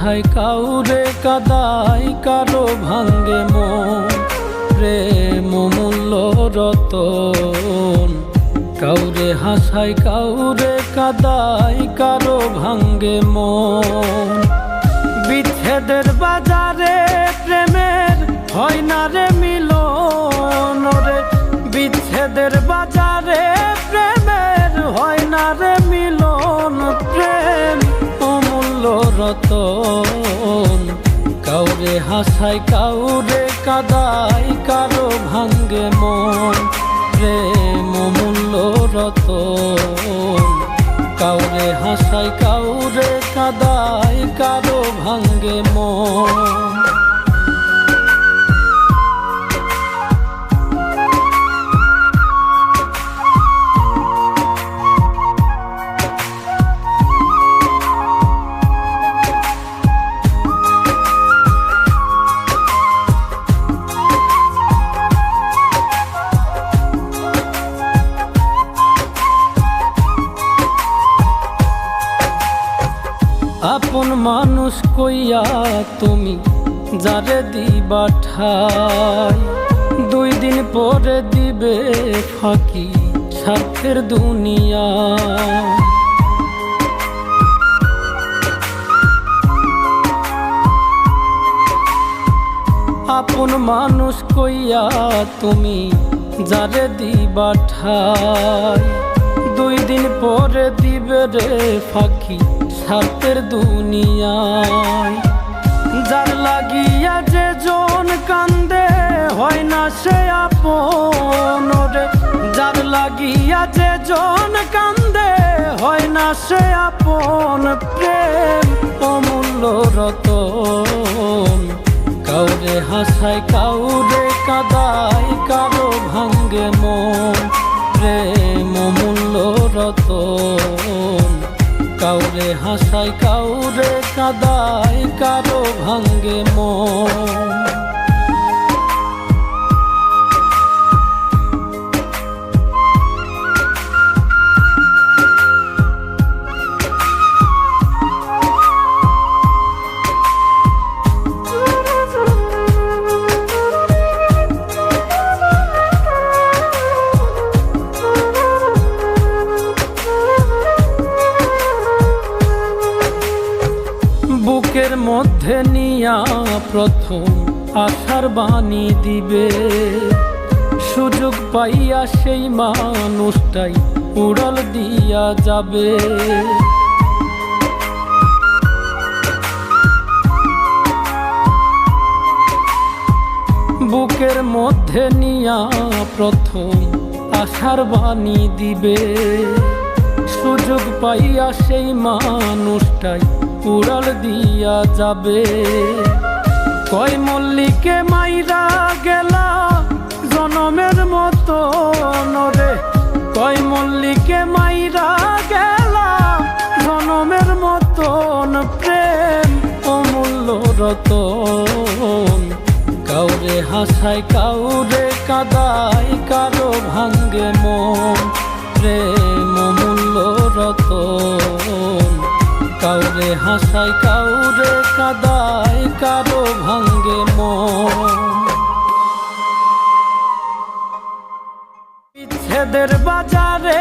হাসায় কাউরে কাদায়, কারো ভাঙ্গে মন। প্রেম মূল্য রতন, কাউরে হাসায় কাউরে কাদায়, কারো ভাঙ্গে মন। বিচ্ছেদের বাজারে প্রেমের হয় না রে মিলন রে, বিচ্ছেদের বাজারে প্রেমের হয় না রে মিলন। প্রেম অমূল্য রতন, কাউরে হাসায় কাউরে কাদায়, কারো ভাঙ্গে মন। প্রেম অমূল্য রতন, কাউরে হাসায় কাউরে কাদায়, কারো ভাঙ্গে মন। আপন মানুষ কইয়া তুমি যারে দিবা ঠাই, 2 দিন পরে দিবে ফাঁকি স্বার্থের দুনিয়া। আপন মানুষ কইয়া তুমি যারে দিবা ঠাই, 2 দিন পরে দিবে রে ফাঁকি স্বার্থের দুনিয়ায়। যার লাগিয়া যে জন কান্দে হয় না সে আপন রে, যার লাগিয়া যে জন কান্দে হয় না সে আপন। প্রেম অমূল্য রতন, কাউরে হাসায় কাউরে কাদায়, কারো ভাঙ্গে মন। প্রেম অমূল্য রতন, কাউরে হাসায় কাউরে কাদায়, কারো ভাঙ্গে মন। বুকের মধ্যে নিয়া প্রথম আশার বাণী দিবে, সুযোগ পাইয়া সেই মানুষটাই উড়াল দিয়া যাবে। বুকের মধ্যে নিয়া প্রথম আশার বাণী দিবে, সুযোগ পাইয়া সেই মানুষটাই উড়াল দিয়া যাবে। কয় মল্লিকে মাইরা গেলা জনমের মতো রে, কয় মল্লিকে মাইরা গেলা জনমের মতন। প্রেম অমূল্য রতন, কাউরে হাসায় কাউরে কাদায়, কারো ভাঙ্গে মন। প্রেম অমূল্য রতন, কাউরে হাসায় কাউরে কাদায়, কারো ভাঙ্গে মন। বিচ্ছেদের বাজারে